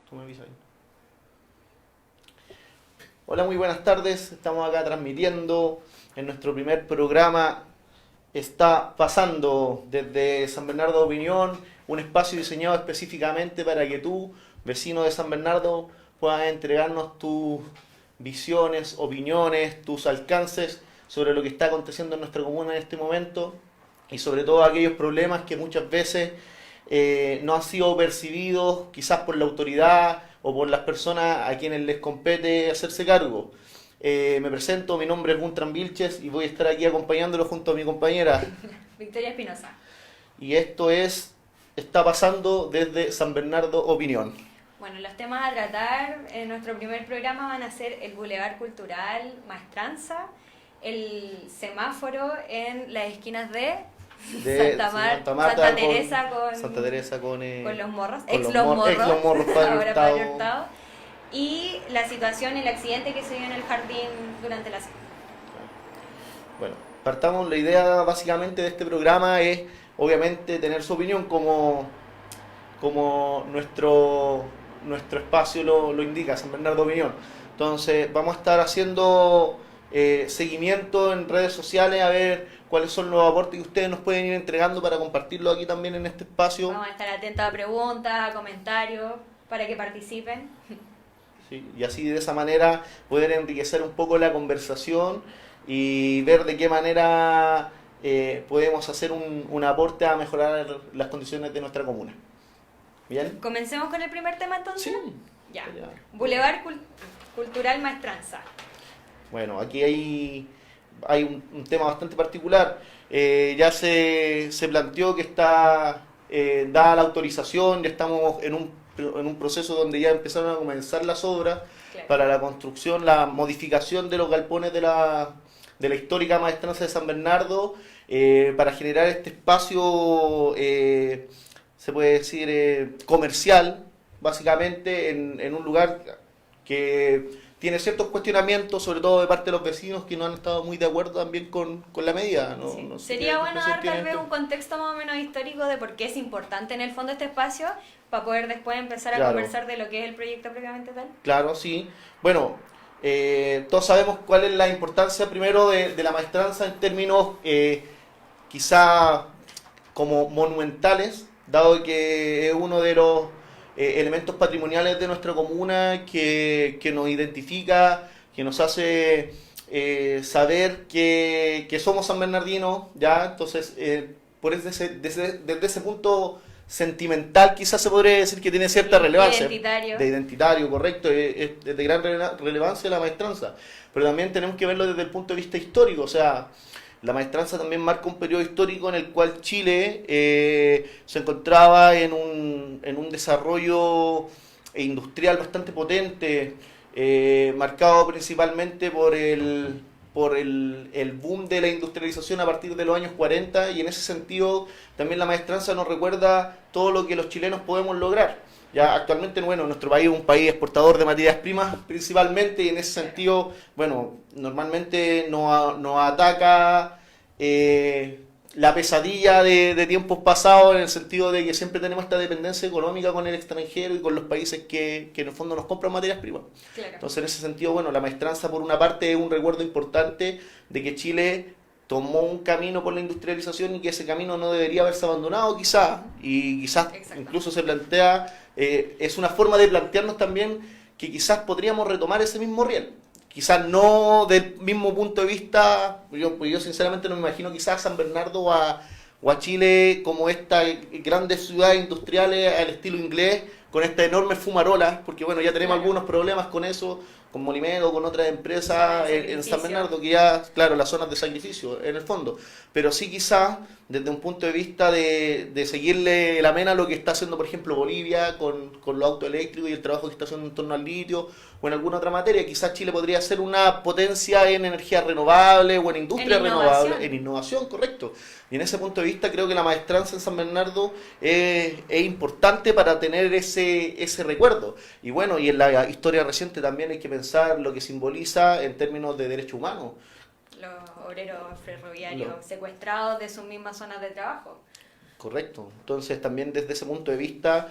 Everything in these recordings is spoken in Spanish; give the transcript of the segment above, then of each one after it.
Tú me avisas ahí. Hola, muy buenas tardes. Estamos acá transmitiendo en nuestro primer programa. Está pasando desde San Bernardo de Opinión, un espacio diseñado específicamente para que tú, vecino de San Bernardo, puedas entregarnos tus visiones, opiniones, tus alcances sobre lo que está aconteciendo en nuestra comuna en este momento y sobre todo aquellos problemas que muchas veces no han sido percibidos quizás por la autoridad o por las personas a quienes les compete hacerse cargo. Me presento, mi nombre es Guntran Vilches y voy a estar aquí acompañándolo junto a mi compañera Victoria Espinosa. y esto está pasando desde San Bernardo Opinión. Bueno, los temas a tratar en nuestro primer programa van a ser el Boulevard Cultural Maestranza, el semáforo en las esquinas de Santa Marta Santa Teresa con los Morros, Los Morros, Padre ahora Hurtado. Padre Hurtado, y la situación, el accidente que se dio en el jardín durante la semana. Bueno, partamos, la idea básicamente de este programa es obviamente tener su opinión como nuestro espacio lo indica, San Bernardo Opinión. Entonces vamos a estar haciendo seguimiento en redes sociales a ver cuáles son los aportes que ustedes nos pueden ir entregando para compartirlo aquí también en este espacio. Vamos a estar atentos a preguntas, a comentarios, para que participen. ¿Sí? Y así de esa manera poder enriquecer un poco la conversación y ver de qué manera podemos hacer un aporte a mejorar las condiciones de nuestra comuna. ¿Bien? Comencemos con el primer tema entonces. Sí. Ya. Ya. Boulevard Cultural Maestranza. Bueno, aquí hay un tema bastante particular. Ya se planteó que está dada la autorización, ya estamos en un proceso donde ya empezaron a comenzar las obras Claro. para la construcción, la modificación de los galpones de la histórica Maestranza de San Bernardo, para generar este espacio, se puede decir, comercial, básicamente, en un lugar que tiene ciertos cuestionamientos, sobre todo de parte de los vecinos que no han estado muy de acuerdo también con la medida. No, Sí. no sé Sería qué bueno dar impresión tal tienen vez tú. un contexto más o menos histórico de por qué es importante en el fondo este espacio, para poder después empezar a Claro. conversar de lo que es el proyecto propiamente tal. Claro, sí. Bueno, todos sabemos cuál es la importancia primero de la maestranza en términos quizá como monumentales, dado que es uno de los elementos patrimoniales de nuestra comuna que nos identifica, que nos hace saber que somos san bernardinos, ¿ya? Entonces, desde ese punto sentimental quizás se podría decir que tiene cierta relevancia. Identitario. De identitario, correcto, es de gran relevancia la maestranza, pero también tenemos que verlo desde el punto de vista histórico, o sea, la maestranza también marca un periodo histórico en el cual Chile se encontraba en un desarrollo industrial bastante potente, marcado principalmente por el boom de la industrialización a partir de los años 40, y en ese sentido también la maestranza nos recuerda todo lo que los chilenos podemos lograr. Ya actualmente, bueno, nuestro país es un país exportador de materias primas principalmente, y en ese sentido, bueno, normalmente nos ataca la pesadilla de tiempos pasados, en el sentido de que siempre tenemos esta dependencia económica con el extranjero y con los países que en el fondo nos compran materias primas. Claro. Entonces, en ese sentido, bueno, la maestranza por una parte es un recuerdo importante de que Chile tomó un camino por la industrialización y que ese camino no debería haberse abandonado quizás, y quizás Exacto. incluso se plantea, es una forma de plantearnos también que quizás podríamos retomar ese mismo riel. Quizás no del mismo punto de vista, yo sinceramente no me imagino quizás a San Bernardo o a Chile como estas grandes ciudades industriales al estilo inglés, con estas enormes fumarolas, porque bueno, ya tenemos Claro. algunos problemas con eso, con Molimedo, con otras empresas Zonas de en San sacrificio. Bernardo, que ya, claro, las zonas de sacrificio en el fondo, pero sí quizás desde un punto de vista de seguirle la mena a lo que está haciendo, por ejemplo, Bolivia con los autos eléctricos y el trabajo que está haciendo en torno al litio o en alguna otra materia. Quizás Chile podría ser una potencia en energías renovables o en industria En renovable, innovación. en innovación, correcto. Y en ese punto de vista creo que la maestranza en San Bernardo es importante para tener ese recuerdo. Y bueno, y en la historia reciente también hay que pensar lo que simboliza en términos de derechos humanos. Los obreros ferroviarios No. secuestrados de sus mismas zonas de trabajo. Correcto. Entonces también desde ese punto de vista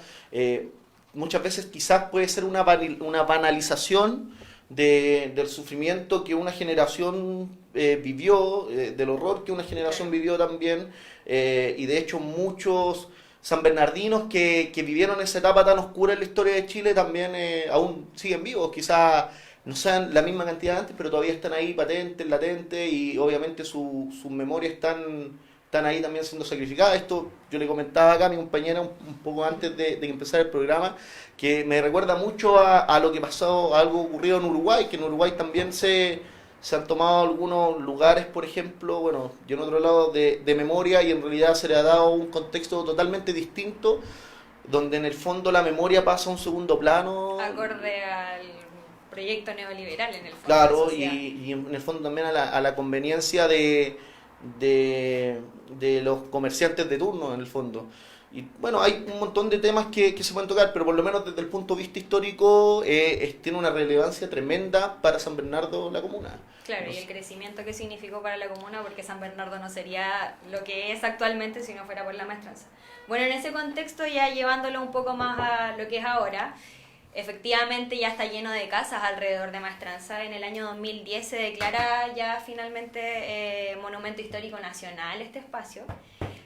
muchas veces quizás puede ser una banalización del sufrimiento que una generación vivió, del horror que una generación vivió también, y de hecho muchos sanbernardinos que vivieron esa etapa tan oscura en la historia de Chile también aún siguen vivos, quizás no sean la misma cantidad de antes, pero todavía están ahí patentes, latentes, y obviamente sus memorias están ahí también siendo sacrificadas. Esto yo le comentaba acá a mi compañera un poco antes de empezar el programa, que me recuerda mucho a lo que pasó, a algo ocurrido en Uruguay, que en Uruguay también se han tomado algunos lugares, por ejemplo, bueno, yo en otro lado de memoria, y en realidad se le ha dado un contexto totalmente distinto, donde en el fondo la memoria pasa a un segundo plano. Acorde al proyecto neoliberal, en el fondo. Claro, y en el fondo también a la conveniencia de los comerciantes de turno, en el fondo. Y bueno, hay un montón de temas que se pueden tocar, pero por lo menos desde el punto de vista histórico tiene una relevancia tremenda para San Bernardo, la comuna. Claro, No y sé. el crecimiento que significó para la comuna, porque San Bernardo no sería lo que es actualmente si no fuera por la maestranza. Bueno, en ese contexto, ya llevándolo un poco más a lo que es ahora, efectivamente ya está lleno de casas alrededor de Maestranza. En el año 2010 se declara ya finalmente Monumento Histórico Nacional este espacio.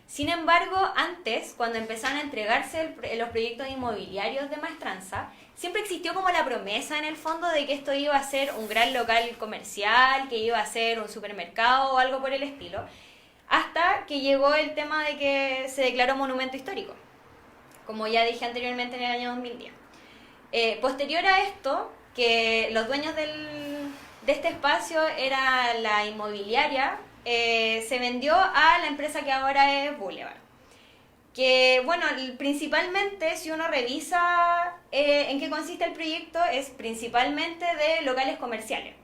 Sin embargo, antes, cuando empezaron a entregarse los proyectos inmobiliarios de Maestranza, siempre existió como la promesa en el fondo de que esto iba a ser un gran local comercial, que iba a ser un supermercado o algo por el estilo, hasta que llegó el tema de que se declaró monumento histórico, como ya dije anteriormente en el año 2010. Posterior a esto, que los dueños de este espacio era la inmobiliaria, se vendió a la empresa que ahora es Boulevard. Que, bueno, principalmente, si uno revisa en qué consiste el proyecto, es principalmente de locales comerciales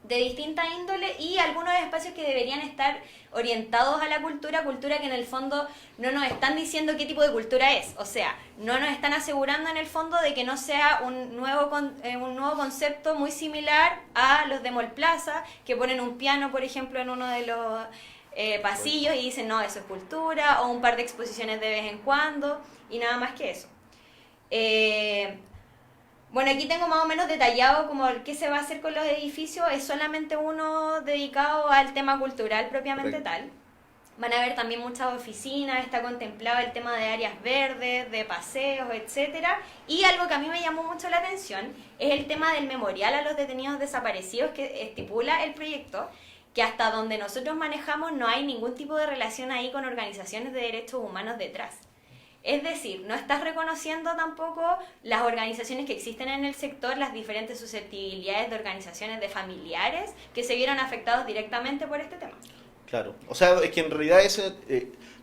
de distinta índole y algunos espacios que deberían estar orientados a la cultura que en el fondo no nos están diciendo qué tipo de cultura es. O sea, no nos están asegurando en el fondo de que no sea un nuevo concepto muy similar a los de Mall Plaza, que ponen un piano, por ejemplo, en uno de los pasillos y dicen, no, eso es cultura, o un par de exposiciones de vez en cuando, y nada más que eso. Bueno, aquí tengo más o menos detallado como qué se va a hacer con los edificios. Es solamente uno dedicado al tema cultural propiamente tal. Van a haber también muchas oficinas, está contemplado el tema de áreas verdes, de paseos, etcétera. Y algo que a mí me llamó mucho la atención es el tema del memorial a los detenidos desaparecidos que estipula el proyecto, que hasta donde nosotros manejamos no hay ningún tipo de relación ahí con organizaciones de derechos humanos detrás. Es decir, no estás reconociendo tampoco las organizaciones que existen en el sector, las diferentes susceptibilidades de organizaciones de familiares que se vieron afectados directamente por este tema. Claro, o sea, es que en realidad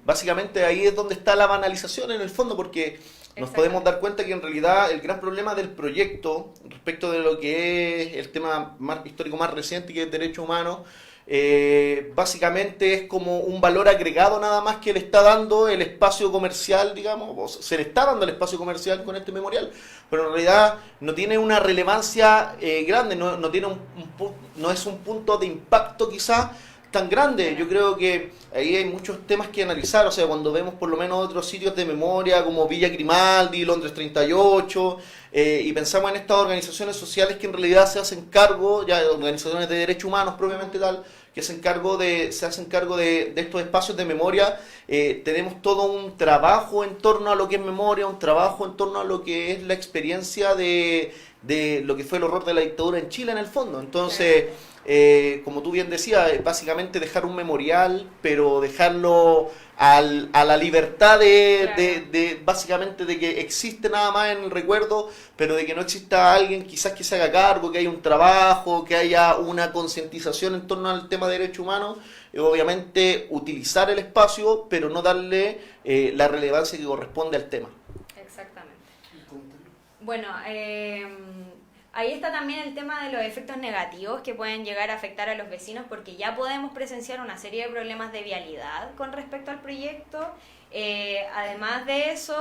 básicamente ahí es donde está la banalización en el fondo, porque nos podemos dar cuenta que en realidad el gran problema del proyecto respecto de lo que es el tema más histórico más reciente, que es derechos humanos, básicamente es como un valor agregado nada más que le está dando el espacio comercial, digamos, o se le está dando el espacio comercial con este memorial, pero en realidad no tiene una relevancia grande, no tiene no es un punto de impacto quizás tan grande. Yo creo que ahí hay muchos temas que analizar, o sea, cuando vemos por lo menos otros sitios de memoria como Villa Grimaldi, Londres 38, y pensamos en estas organizaciones sociales que en realidad se hacen cargo, ya organizaciones de derechos humanos propiamente tal, que se hacen cargo de estos espacios de memoria, tenemos todo un trabajo en torno a lo que es memoria, un trabajo en torno a lo que es la experiencia de lo que fue el horror de la dictadura en Chile en el fondo. Entonces, como tú bien decías, básicamente dejar un memorial, pero dejarlo a la libertad básicamente de que existe nada más en el recuerdo, pero de que no exista alguien quizás que se haga cargo, que haya un trabajo, que haya una concientización en torno al tema de derechos humanos. Obviamente utilizar el espacio, pero no darle la relevancia que corresponde al tema. Exactamente. Bueno, ahí está también el tema de los efectos negativos que pueden llegar a afectar a los vecinos, porque ya podemos presenciar una serie de problemas de vialidad con respecto al proyecto. Además de eso,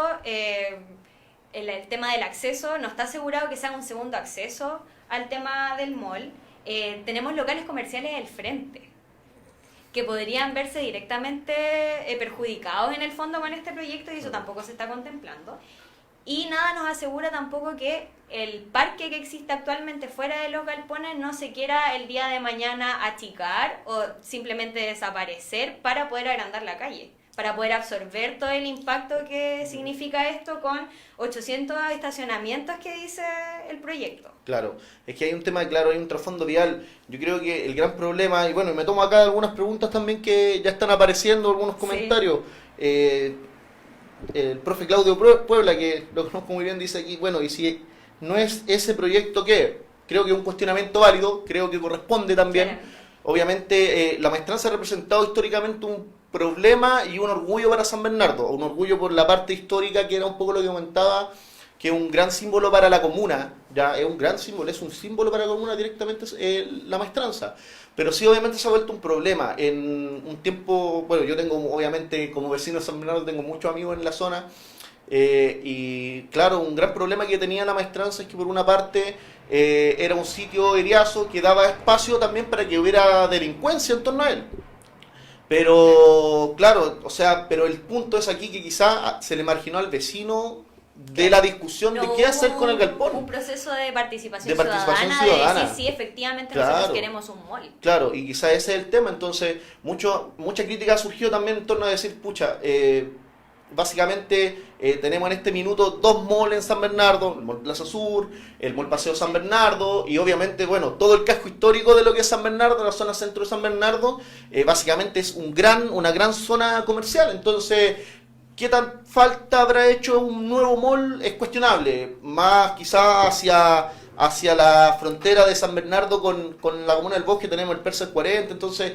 el tema del acceso, no está asegurado que sea un segundo acceso al tema del mall. Tenemos locales comerciales al frente que podrían verse directamente perjudicados en el fondo con este proyecto, y eso tampoco se está contemplando. y nada nos asegura tampoco que el parque que existe actualmente fuera de los galpones no se quiera el día de mañana achicar o simplemente desaparecer para poder agrandar la calle, para poder absorber todo el impacto que significa esto con 800 estacionamientos que dice el proyecto. Claro, es que hay un tema, claro, hay un trasfondo vial. Yo creo que el gran problema, y bueno, me tomo acá algunas preguntas también que ya están apareciendo, algunos comentarios. Sí. El profe Claudio Puebla, que lo conozco muy bien, dice aquí, bueno, y si no es ese proyecto, ¿qué? Creo que es un cuestionamiento válido, creo que corresponde también. Claro. Obviamente, la maestranza ha representado históricamente un problema y un orgullo para San Bernardo, un orgullo por la parte histórica, que era un poco lo que comentaba, que es un gran símbolo para la comuna, ya es un gran símbolo, es un símbolo para la comuna directamente la maestranza. Pero sí, obviamente se ha vuelto un problema. En un tiempo, bueno, yo tengo, obviamente, como vecino de San Bernardo, tengo muchos amigos en la zona, y claro, un gran problema que tenía la maestranza es que por una parte era un sitio eriazo que daba espacio también para que hubiera delincuencia en torno a él. Pero, claro, o sea, pero el punto es aquí que quizá se le marginó al vecino de la discusión de qué hacer con el galpón. Un proceso de participación ciudadana. De decir, sí, efectivamente, claro, nosotros queremos un mall. Claro, y quizá ese es el tema. Entonces, mucha crítica ha surgido también en torno a decir, pucha, básicamente tenemos en este minuto 2 malls en San Bernardo, el Mall Plaza Sur, el Mall Paseo San Bernardo, y obviamente, bueno, todo el casco histórico de lo que es San Bernardo, la zona centro de San Bernardo, básicamente es una gran zona comercial. Entonces, ¿qué tan falta habrá hecho un nuevo mall? Es cuestionable, más quizás hacia la frontera de San Bernardo con la comuna del Bosque tenemos el Persa 40, entonces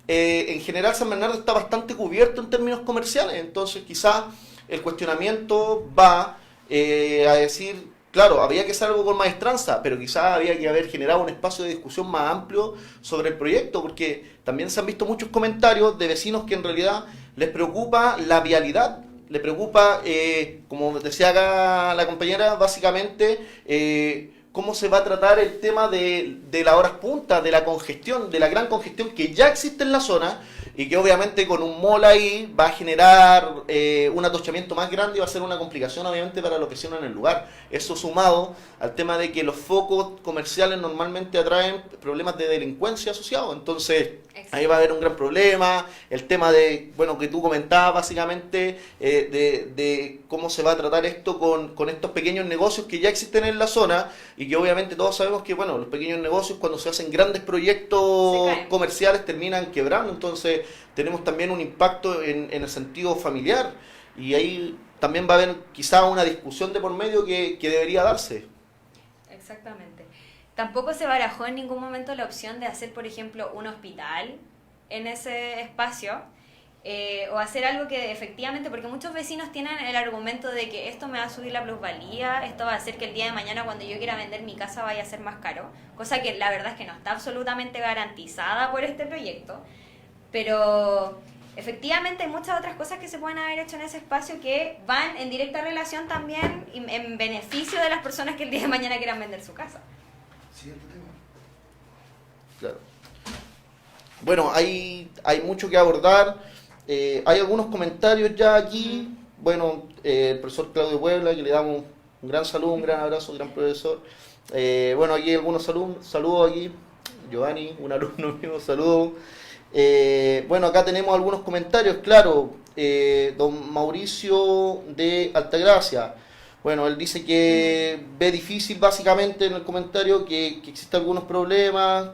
en general San Bernardo está bastante cubierto en términos comerciales, entonces quizás el cuestionamiento va a decir, claro, había que hacer algo con maestranza, pero quizás había que haber generado un espacio de discusión más amplio sobre el proyecto, porque también se han visto muchos comentarios de vecinos que en realidad les preocupa la vialidad, les preocupa, como decía acá la compañera, básicamente cómo se va a tratar el tema de las horas puntas, de la congestión, de la gran congestión que ya existe en la zona y que obviamente con un mall ahí va a generar un atochamiento más grande y va a ser una complicación obviamente para los vecinos en el lugar. Eso sumado al tema de que los focos comerciales normalmente atraen problemas de delincuencia asociados, entonces ahí va a haber un gran problema. El tema de, bueno, que tú comentabas básicamente de cómo se va a tratar esto con estos pequeños negocios que ya existen en la zona y que obviamente todos sabemos que, bueno, los pequeños negocios cuando se hacen grandes proyectos comerciales terminan quebrando, entonces tenemos también un impacto en el sentido familiar y ahí también va a haber quizá una discusión de por medio que debería darse. Exactamente. Tampoco se barajó en ningún momento la opción de hacer, por ejemplo, un hospital en ese espacio o hacer algo que efectivamente, porque muchos vecinos tienen el argumento de que esto me va a subir la plusvalía, esto va a hacer que el día de mañana cuando yo quiera vender mi casa vaya a ser más caro, cosa que la verdad es que no está absolutamente garantizada por este proyecto, pero efectivamente hay muchas otras cosas que se pueden haber hecho en ese espacio que van en directa relación también en beneficio de las personas que el día de mañana quieran vender su casa. Siguiente tema. Claro. Bueno, hay mucho que abordar. Hay algunos comentarios ya aquí. Bueno, el profesor Claudio Puebla, que le damos un gran saludo, un gran abrazo, un gran profesor. Bueno, aquí hay algunos saludos aquí. Giovanni, un alumno mío, saludos. Bueno, acá tenemos algunos comentarios, claro. Don Mauricio de Altagracia. Bueno, él dice que ve difícil básicamente en el comentario que existen algunos problemas,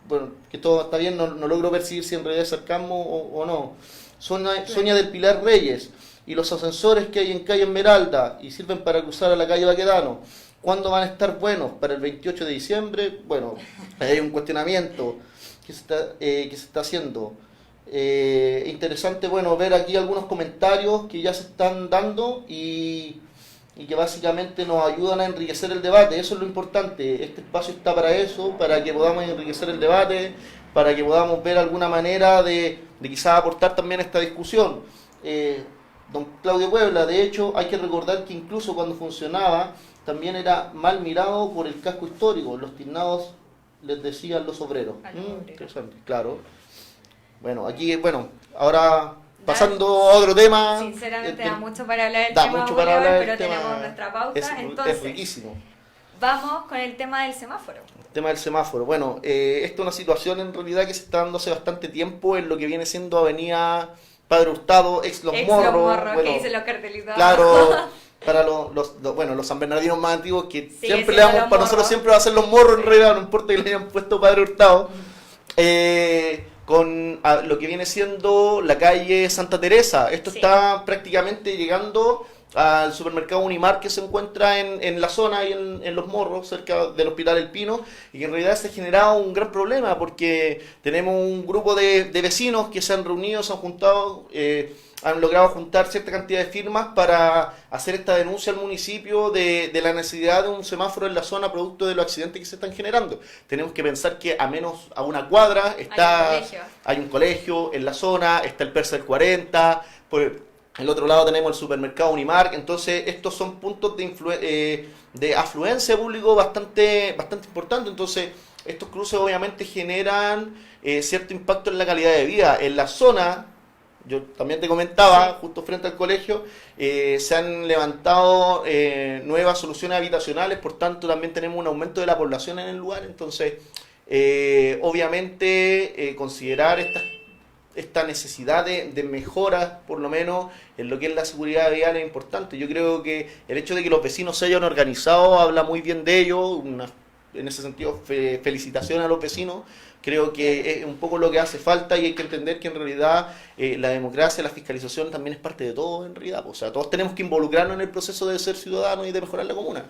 bueno, que todo está bien, no logro percibir si en realidad es sarcasmo o no. Sonia del Pilar Reyes, y los ascensores que hay en calle Esmeralda y sirven para cruzar a la calle Baquedano, ¿cuándo van a estar buenos? ¿Para el 28 de diciembre? Bueno, hay un cuestionamiento que se está haciendo. Interesante, bueno, ver aquí algunos comentarios que ya se están dando y que básicamente nos ayudan a enriquecer el debate. Eso es lo importante, este espacio está para eso, para que podamos enriquecer el debate, para que podamos ver alguna manera de quizás aportar también a esta discusión. Don Claudio Puebla, de hecho, hay que recordar que incluso cuando funcionaba, también era mal mirado por el casco histórico, los tiznados les decían los obreros. Interesante, claro. Bueno, aquí, bueno, ahora pasando a otro tema. Sinceramente da mucho para hablar del da tema mucho para hablar del pero tema, tenemos nuestra pauta, entonces es riquísimo. Vamos con el tema del semáforo. El tema del semáforo. Bueno, esta es una situación en realidad que se está dando hace bastante tiempo en lo que viene siendo Avenida Padre Hurtado, ex Los Morros. Bueno, que dicen los cartelitos. Claro, para los sanbernardinos más antiguos que sí, siempre le damos, para nosotros siempre va a ser Los Morros en realidad, no importa que le hayan puesto Padre Hurtado. Con lo que viene siendo la calle Santa Teresa. Esto está prácticamente llegando al supermercado Unimar que se encuentra en la zona y en Los Morros, cerca del Hospital El Pino, y que en realidad se ha generado un gran problema porque tenemos un grupo de vecinos que se han reunido, se han juntado, han logrado juntar cierta cantidad de firmas para hacer esta denuncia al municipio de la necesidad de un semáforo en la zona producto de los accidentes que se están generando. Tenemos que pensar que a menos a una cuadra hay un colegio en la zona, está el Persa del 40, por el otro lado tenemos el supermercado Unimar, entonces estos son puntos de afluencia público bastante importante, entonces estos cruces obviamente generan cierto impacto en la calidad de vida. En la zona, yo también te comentaba, justo frente al colegio, se han levantado nuevas soluciones habitacionales, por tanto también tenemos un aumento de la población en el lugar, entonces obviamente considerar esta necesidad de mejoras, por lo menos en lo que es la seguridad vial, es importante. Yo creo que el hecho de que los vecinos se hayan organizado habla muy bien de ello, en ese sentido felicitaciones a los vecinos. Creo que es un poco lo que hace falta y hay que entender que en realidad la democracia, la fiscalización también es parte de todo en realidad. O sea, todos tenemos que involucrarnos en el proceso de ser ciudadanos y de mejorar la comuna.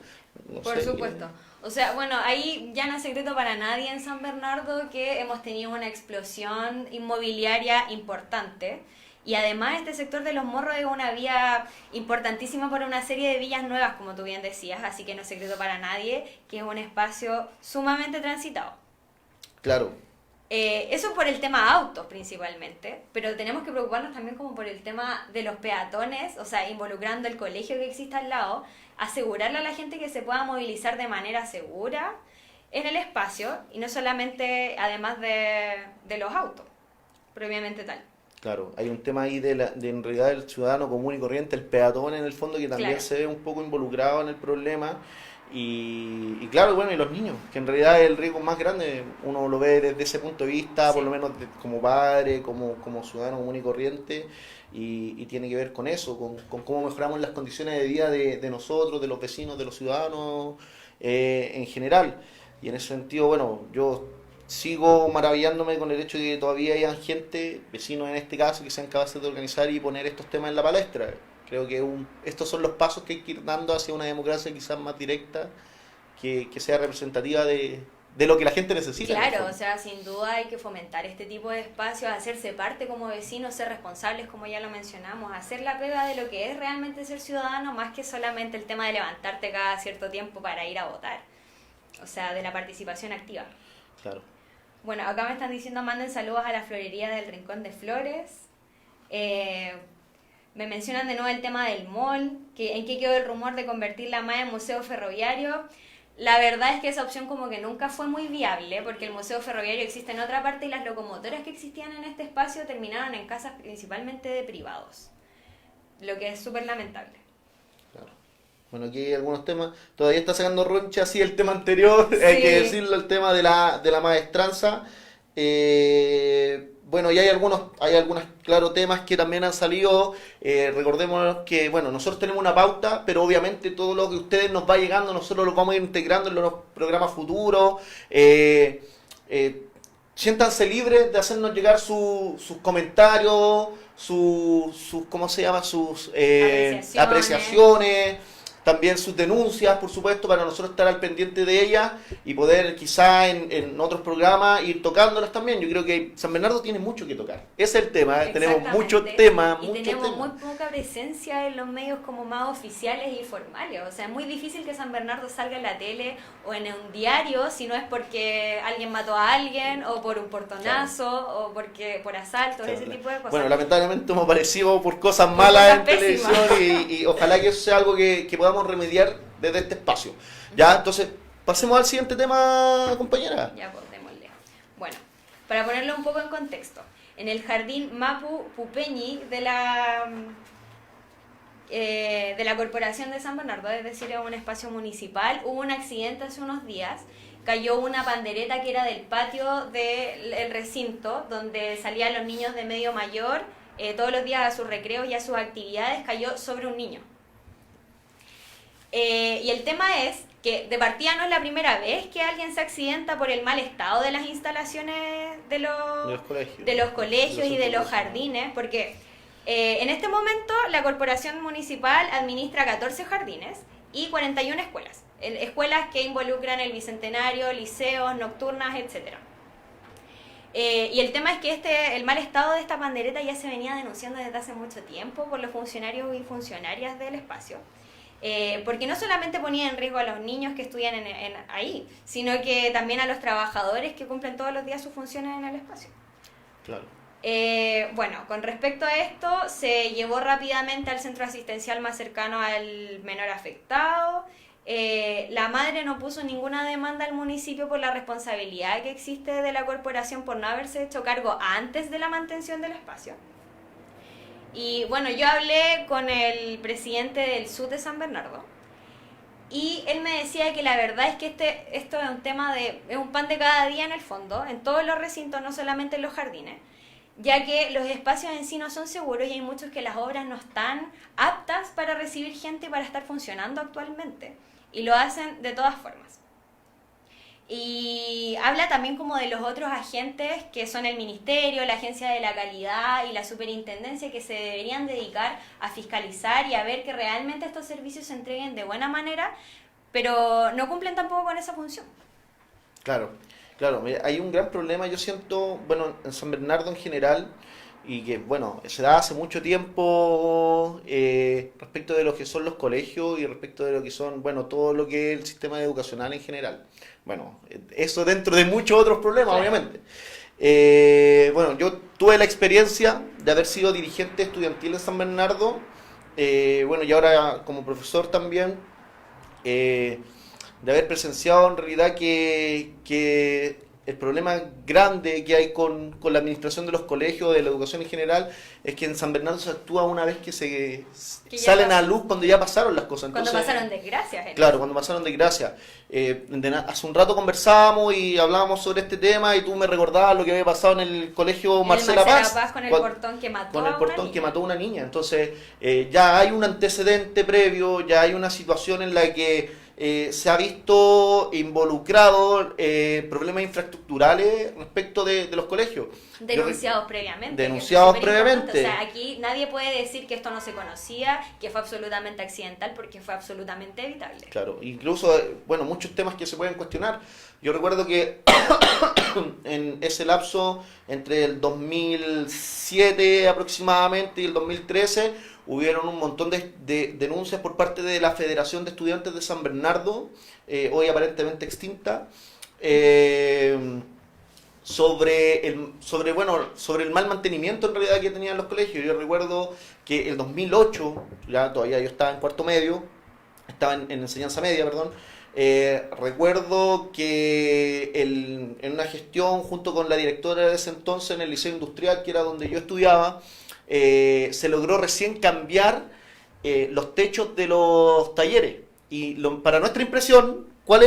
Por supuesto. O sea, bueno, ahí ya no es secreto para nadie en San Bernardo que hemos tenido una explosión inmobiliaria importante. Y además este sector de Los Morros es una vía importantísima para una serie de villas nuevas, como tú bien decías, así que no es secreto para nadie que es un espacio sumamente transitado. Claro. Eso por el tema autos principalmente, pero tenemos que preocuparnos también como por el tema de los peatones, o sea, involucrando el colegio que existe al lado, asegurarle a la gente que se pueda movilizar de manera segura en el espacio y no solamente además de los autos, propiamente tal. Claro, hay un tema ahí de en realidad el ciudadano común y corriente, el peatón en el fondo, que también se ve un poco involucrado en el problema. Y claro, bueno, y los niños, que en realidad es el riesgo más grande, uno lo ve desde ese punto de vista, por lo menos como padre, como ciudadano común y corriente, y tiene que ver con eso, con cómo mejoramos las condiciones de vida de nosotros, de los vecinos, de los ciudadanos en general. Y en ese sentido, bueno, yo sigo maravillándome con el hecho de que todavía hayan gente, vecinos en este caso, que sean capaces de organizar y poner estos temas en la palestra. Creo que estos son los pasos que hay que ir dando hacia una democracia quizás más directa, que sea representativa de lo que la gente necesita. Claro, o sea, sin duda hay que fomentar este tipo de espacios, hacerse parte como vecinos, ser responsables, como ya lo mencionamos, hacer la pega de lo que es realmente ser ciudadano, más que solamente el tema de levantarte cada cierto tiempo para ir a votar. O sea, de la participación activa. Claro. Bueno, acá me están diciendo, manden saludos a la florería del Rincón de Flores. Me mencionan de nuevo el tema del mall, que en qué quedó el rumor de convertir la MAE en museo ferroviario. La verdad es que esa opción como que nunca fue muy viable, porque el museo ferroviario existe en otra parte y las locomotoras que existían en este espacio terminaron en casas principalmente de privados, lo que es súper lamentable. Claro. Bueno, aquí hay algunos temas, todavía está sacando roncha así el tema anterior, sí. Hay que decirlo, el tema de la maestranza. Bueno, y hay algunos, claro, temas que también han salido. Recordemos que, bueno, nosotros tenemos una pauta, pero obviamente todo lo que a ustedes nos va llegando, nosotros lo vamos a ir integrando en los programas futuros. Siéntanse libres de hacernos llegar sus comentarios, sus ¿cómo se llama? Sus apreciaciones. También sus denuncias, por supuesto, para nosotros estar al pendiente de ellas y poder quizá en otros programas ir tocándolas también. Yo creo que San Bernardo tiene mucho que tocar. Ese es el tema, tenemos muchos temas. Y tenemos muy poca presencia en los medios como más oficiales y formales. O sea, es muy difícil que San Bernardo salga en la tele o en un diario si no es porque alguien mató a alguien o por un portonazo o porque por asalto, ese tipo de cosas. Bueno, lamentablemente hemos aparecido por cosas malas en televisión y ojalá que eso sea algo que podamos remediar desde este espacio. Ya, entonces, pasemos al siguiente tema, compañera. Ya, pues démosle. Bueno, para ponerlo un poco en contexto, en el jardín Mapu Pupeñi de la Corporación de San Bernardo, es decir, es un espacio municipal. Hubo un accidente hace unos días, cayó una pandereta que era del patio del recinto, donde salían los niños de medio mayor, todos los días a sus recreos y a sus actividades, cayó sobre un niño. Y el tema es que de partida no es la primera vez que alguien se accidenta por el mal estado de las instalaciones de los colegios y de los jardines, porque en este momento la corporación municipal administra 14 jardines y 41 escuelas. Escuelas que involucran el Bicentenario, liceos, nocturnas, etc. Y el tema es que el mal estado de esta pandereta ya se venía denunciando desde hace mucho tiempo por los funcionarios y funcionarias del espacio. Porque no solamente ponía en riesgo a los niños que estudian ahí, sino que también a los trabajadores que cumplen todos los días sus funciones en el espacio. Claro. Bueno, con respecto a esto, se llevó rápidamente al centro asistencial más cercano al menor afectado. La madre no puso ninguna demanda al municipio por la responsabilidad que existe de la corporación por no haberse hecho cargo antes de la mantención del espacio. Y bueno, yo hablé con el presidente del SUD de San Bernardo y él me decía que la verdad es que esto es un tema es un pan de cada día en el fondo, en todos los recintos, no solamente en los jardines, ya que los espacios en sí no son seguros y hay muchos que las obras no están aptas para recibir gente y para estar funcionando actualmente, y lo hacen de todas formas. Y habla también como de los otros agentes que son el Ministerio, la Agencia de la Calidad y la Superintendencia, que se deberían dedicar a fiscalizar y a ver que realmente estos servicios se entreguen de buena manera, pero no cumplen tampoco con esa función. Claro, mira, hay un gran problema, yo siento, bueno, en San Bernardo en general, y que, bueno, se da hace mucho tiempo respecto de lo que son los colegios y respecto de lo que son, bueno, todo lo que es el sistema educacional en general. Bueno, eso dentro de muchos otros problemas, claro, obviamente. Bueno, yo tuve la experiencia de haber sido dirigente estudiantil en San Bernardo, bueno, y ahora como profesor también, de haber presenciado en realidad que el problema grande que hay con la administración de los colegios, de la educación en general, es que en San Bernardo se actúa una vez que salen a luz cuando ya pasaron las cosas. Entonces, cuando pasaron desgracias. Claro, cuando pasaron desgracias. Hace un rato conversábamos y hablábamos sobre este tema y tú me recordabas lo que había pasado en el colegio Marcela Paz. Con el portón que mató a una niña. Entonces, ya hay un antecedente previo, ya hay una situación en la que se ha visto involucrado problemas infraestructurales respecto de los colegios. Denunciados previamente. O sea, aquí nadie puede decir que esto no se conocía, que fue absolutamente accidental, porque fue absolutamente evitable. Claro, incluso, bueno, muchos temas que se pueden cuestionar. Yo recuerdo que en ese lapso, entre el 2007 aproximadamente y el 2013, hubieron un montón de denuncias por parte de la Federación de Estudiantes de San Bernardo, hoy aparentemente extinta, sobre el mal mantenimiento en realidad que tenían los colegios. Yo recuerdo que el 2008, ya todavía yo estaba en cuarto medio, estaba en enseñanza media, perdón. Recuerdo que en una gestión junto con la directora de ese entonces en el Liceo Industrial, que era donde yo estudiaba, se logró recién cambiar los techos de los talleres. Y para nuestra impresión, ¿qué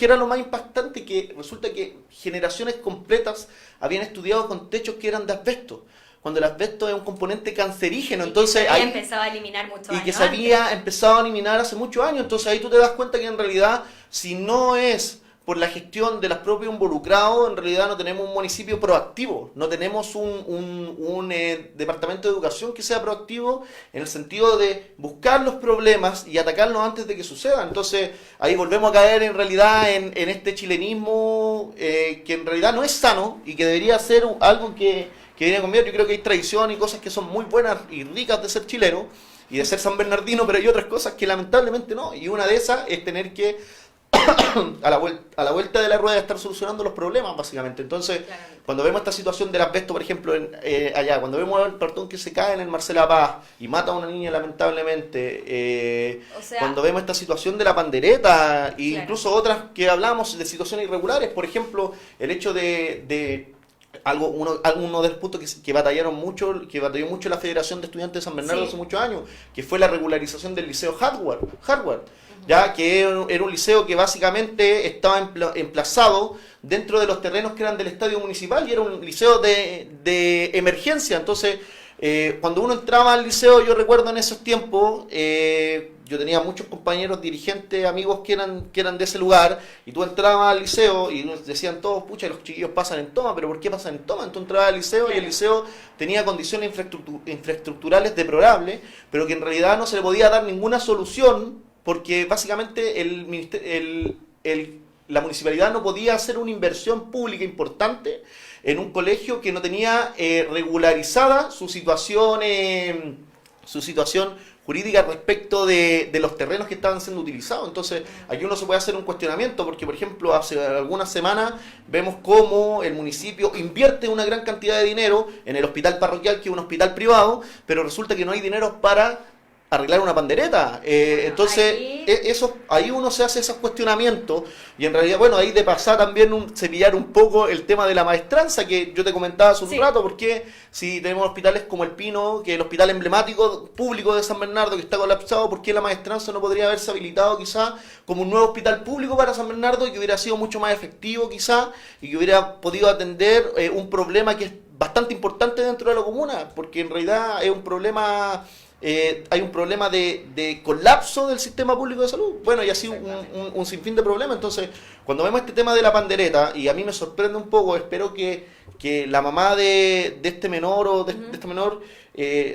era lo más impactante? Que resulta que generaciones completas habían estudiado con techos que eran de asbesto, cuando el asbesto es un componente cancerígeno. Entonces, se había empezado a eliminar mucho y que se había empezado a eliminar hace muchos años. Entonces ahí tú te das cuenta que en realidad, si no es por la gestión de los propios involucrados, en realidad no tenemos un municipio proactivo, no tenemos un departamento de educación que sea proactivo en el sentido de buscar los problemas y atacarlos antes de que sucedan. Entonces ahí volvemos a caer en realidad en este chilenismo que en realidad no es sano y que debería ser algo que viene a cambiar. Yo creo que hay tradición y cosas que son muy buenas y ricas de ser chileno y de ser san bernardino, pero hay otras cosas que lamentablemente no, y una de esas es tener que a la vuelta de la rueda estar solucionando los problemas, básicamente. Entonces, claramente, cuando vemos esta situación del asbesto, por ejemplo, allá, cuando vemos el portón que se cae en el Marcela Paz y mata a una niña lamentablemente, cuando vemos esta situación de la pandereta e incluso otras que hablamos de situaciones irregulares, por ejemplo, el hecho de uno de los puntos que batalló mucho la Federación de Estudiantes de San Bernardo Sí. hace muchos años, que fue la regularización del liceo Hardware, ya que era un liceo que básicamente estaba emplazado dentro de los terrenos que eran del estadio municipal y era un liceo de emergencia. Entonces, cuando uno entraba al liceo, yo recuerdo en esos tiempos, yo tenía muchos compañeros dirigentes, amigos que eran de ese lugar, y tú entrabas al liceo y decían todos, pucha, los chiquillos pasan en toma, pero ¿por qué pasan en toma? Entonces entrabas al liceo y el liceo tenía condiciones infraestructurales deplorables, pero que en realidad no se le podía dar ninguna solución, porque básicamente la municipalidad no podía hacer una inversión pública importante en un colegio que no tenía regularizada su situación jurídica respecto de los terrenos que estaban siendo utilizados. Entonces, aquí uno se puede hacer un cuestionamiento, porque, por ejemplo, hace algunas semanas vemos cómo el municipio invierte una gran cantidad de dinero en el hospital parroquial, que es un hospital privado, pero resulta que no hay dinero para arreglar una pandereta. Entonces, ahí uno se hace esos cuestionamientos, y en realidad, bueno, ahí de pasar también cepillar un poco el tema de la maestranza, que yo te comentaba hace un rato, porque si tenemos hospitales como el Pino, que es el hospital emblemático público de San Bernardo, que está colapsado, ¿por qué la maestranza no podría haberse habilitado quizá como un nuevo hospital público para San Bernardo, y que hubiera sido mucho más efectivo quizá, y que hubiera podido atender un problema que es bastante importante dentro de la comuna, porque en realidad es un problema... hay un problema de colapso del sistema público de salud. Bueno, y así un sinfín de problemas. Entonces, cuando vemos este tema de la pandereta, y a mí me sorprende un poco, espero que la mamá de este menor o de este menor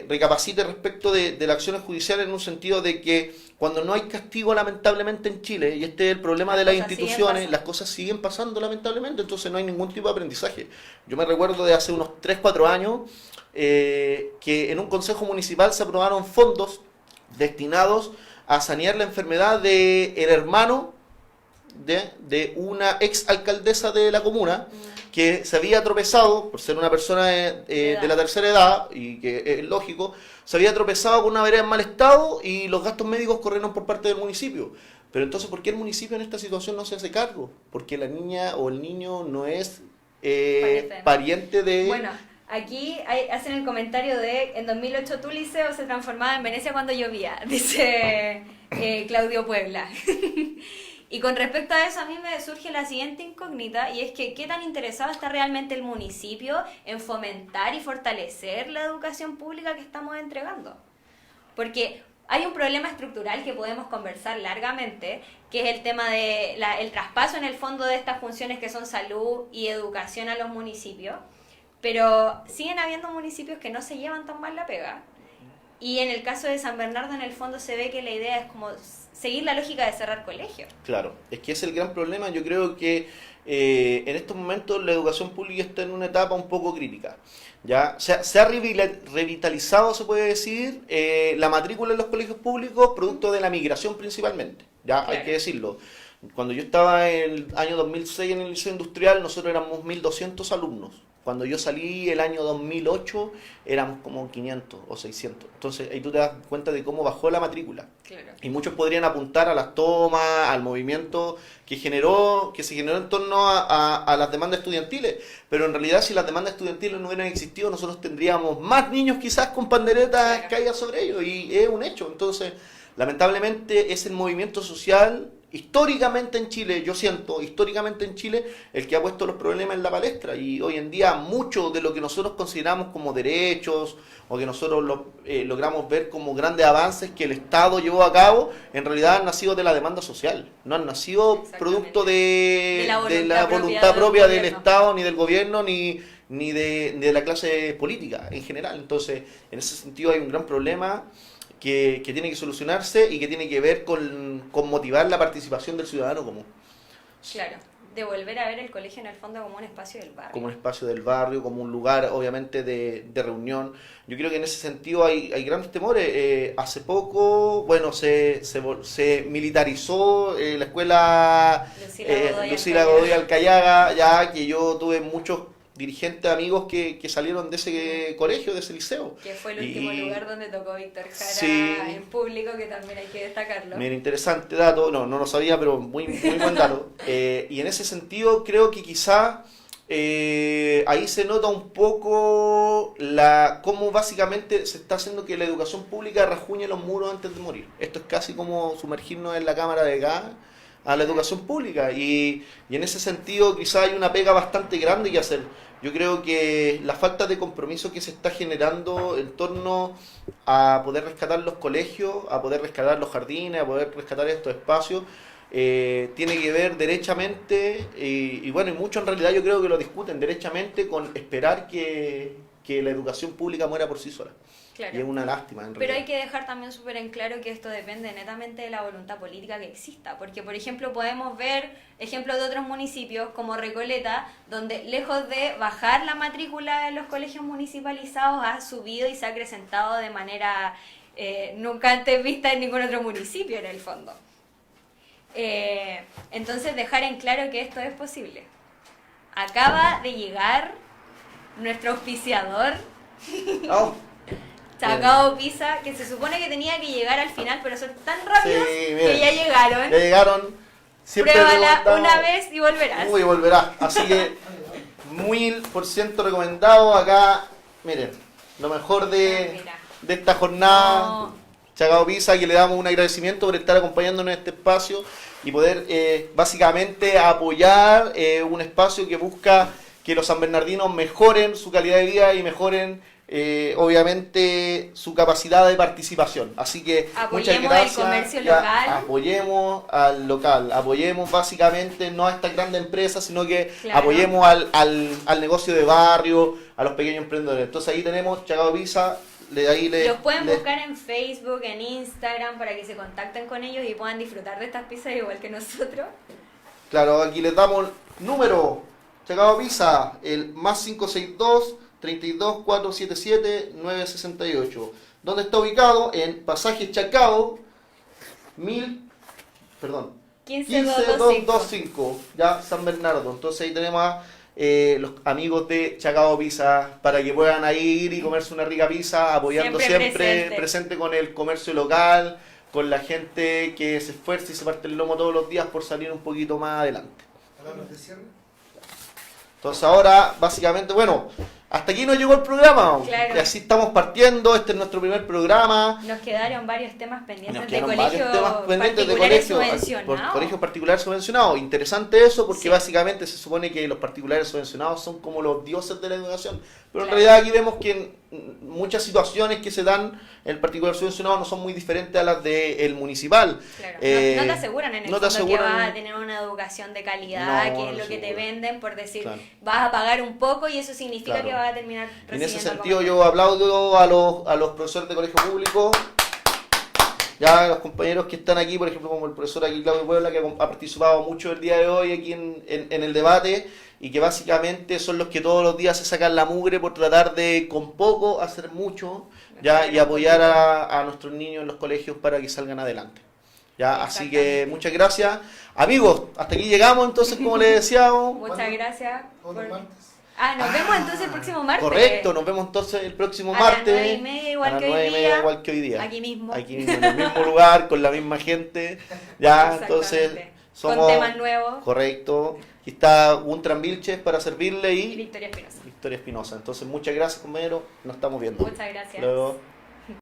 recapacite respecto de las acciones judiciales, en un sentido de que cuando no hay castigo, lamentablemente en Chile, y este es el problema de las instituciones, las cosas siguen pasando lamentablemente, entonces no hay ningún tipo de aprendizaje. Yo me recuerdo de hace unos 3-4 años, que en un consejo municipal se aprobaron fondos destinados a sanear la enfermedad del hermano de una ex alcaldesa de la comuna, que se había tropezado, por ser una persona de la tercera edad, y que es lógico, se había tropezado con una vereda en mal estado y los gastos médicos corrieron por parte del municipio. Pero entonces, ¿por qué el municipio en esta situación no se hace cargo? Porque la niña o el niño no es pariente de... Bueno, aquí hacen el comentario de: en 2008 tu liceo se transformaba en Venecia cuando llovía, dice Claudio Puebla. Y con respecto a eso, a mí me surge la siguiente incógnita, y es que ¿qué tan interesado está realmente el municipio en fomentar y fortalecer la educación pública que estamos entregando? Porque hay un problema estructural que podemos conversar largamente, que es el tema de el traspaso en el fondo de estas funciones que son salud y educación a los municipios, pero siguen habiendo municipios que no se llevan tan mal la pega. Y en el caso de San Bernardo, en el fondo se ve que la idea es como seguir la lógica de cerrar colegios. Claro, es que es el gran problema. Yo creo que en estos momentos la educación pública está en una etapa un poco crítica. ¿Ya? Se ha revitalizado, se puede decir, la matrícula en los colegios públicos, producto de la migración principalmente. ¿Ya? Claro. Hay que decirlo. Cuando yo estaba en el año 2006 en el liceo industrial, nosotros éramos 1.200 alumnos. Cuando yo salí el año 2008, éramos como 500 o 600. Entonces, ahí tú te das cuenta de cómo bajó la matrícula. Claro. Y muchos podrían apuntar a las tomas, al movimiento que se generó en torno a las demandas estudiantiles. Pero en realidad, si las demandas estudiantiles no hubieran existido, nosotros tendríamos más niños quizás con panderetas caídas sobre ellos. Y es un hecho. Entonces, lamentablemente, es el movimiento social... históricamente en Chile, yo siento, históricamente en Chile, el que ha puesto los problemas en la palestra, y hoy en día mucho de lo que nosotros consideramos como derechos, o que nosotros logramos ver como grandes avances que el Estado llevó a cabo, en realidad han nacido de la demanda social, no han nacido producto de la voluntad propia del Estado, ni del gobierno, ni de la clase política en general. Entonces, en ese sentido hay un gran problema que tiene que solucionarse y que tiene que ver con motivar la participación del ciudadano común. Claro, de volver a ver el colegio en el fondo como un espacio del barrio. Como un espacio del barrio, como un lugar obviamente de reunión. Yo creo que en ese sentido hay grandes temores. Hace poco, bueno, se militarizó la escuela Lucila Godoy Alcayaga, ya que yo tuve muchos dirigentes amigos que salieron de ese colegio, de ese liceo. Que fue el último lugar donde tocó Víctor Jara en público, que también hay que destacarlo. Mira, interesante dato, no lo sabía, pero muy buen dato. Y en ese sentido creo que quizá ahí se nota un poco cómo básicamente se está haciendo que la educación pública rajuñe los muros antes de morir. Esto es casi como sumergirnos en la cámara de gas a la educación pública, y en ese sentido quizá hay una pega bastante grande que hacer. Yo creo que la falta de compromiso que se está generando en torno a poder rescatar los colegios, a poder rescatar los jardines, a poder rescatar estos espacios, tiene que ver derechamente, y bueno, y mucho en realidad yo creo que lo discuten derechamente con esperar que la educación pública muera por sí sola. Claro. Y es una lástima en realidad. Pero hay que dejar también súper en claro que esto depende netamente de la voluntad política que exista, porque por ejemplo podemos ver ejemplos de otros municipios como Recoleta, donde lejos de bajar la matrícula de los colegios municipalizados ha subido y se ha acrecentado de manera nunca antes vista en ningún otro municipio en el fondo. Entonces dejar en claro que esto es posible. Acaba de llegar nuestro auspiciador, Chacao Pizza, que se supone que tenía que llegar al final, pero son tan rápidos que ya llegaron. Ya llegaron. Pruébala una vez y volverás. Uy, volverá. Así que 1000% recomendado acá. Miren, lo mejor de esta jornada. No. Chacao Pizza, que le damos un agradecimiento por estar acompañándonos en este espacio y poder básicamente apoyar un espacio que busca que los sanbernardinos mejoren su calidad de vida y mejoren obviamente su capacidad de participación. Así que apoyemos muchas gracias. El comercio local. Apoyemos al local, apoyemos básicamente no a estas grandes empresas, sino que claro, apoyemos al negocio de barrio, a los pequeños emprendedores. Entonces ahí tenemos Chacao Pizza. Los pueden buscar en Facebook, en Instagram, para que se contacten con ellos y puedan disfrutar de estas pizzas igual que nosotros. Claro, aquí les damos número Chacao Pizza, el más 562 32 477 968. ¿Dónde está ubicado? En Pasaje Chacao 15225, ya San Bernardo. Entonces ahí tenemos a los amigos de Chacao Pizza para que puedan ahí ir y comerse una rica pizza, apoyando siempre presente con el comercio local, con la gente que se esfuerza y se parte el lomo todos los días por salir un poquito más adelante. Entonces ahora, básicamente, bueno, hasta aquí nos llegó el programa. Claro. Y así estamos partiendo. Este es nuestro primer programa. Nos quedaron varios temas pendientes Nos de quedaron colegios varios temas pendientes de particulares colegios subvencionados. colegios particulares subvencionados. Interesante eso, porque Sí. básicamente se supone que los particulares subvencionados son como los dioses de la educación. Pero en Claro. realidad aquí vemos que en muchas situaciones que se dan en el particular subvencionado no son muy diferentes a las del municipal. Claro. No te aseguran en el no te fondo que aseguran- vas a tener una educación de calidad, No, que es no lo que te aseguran. venden por decir, Claro. vas a pagar un poco y eso significa Claro. que vas a terminar En ese recibiendo algo sentido más. yo aplaudo a los profesores de colegio público, ya los compañeros que están aquí, por ejemplo como el profesor aquí Claudio Puebla, que ha participado mucho el día de hoy aquí en el debate, y que básicamente son los que todos los días se sacan la mugre por tratar de con poco hacer mucho, ya, y apoyar a nuestros niños en los colegios para que salgan adelante. Ya, así que muchas gracias. Amigos, hasta aquí llegamos entonces, como les decíamos. Muchas gracias. Todos los martes. Nos vemos entonces el próximo martes. Correcto, nos vemos entonces el próximo a martes. las 9:30 igual a las que hoy 9:30 día. igual que hoy día. Aquí mismo. Aquí mismo, en el mismo lugar, con la misma gente. Ya, entonces Exactamente. somos... Con temas nuevos. Correcto. Aquí está Untran Vilches para servirle y Victoria Espinosa. Victoria Espinosa. Entonces, muchas gracias, compañero. Nos estamos viendo. Muchas gracias. Luego.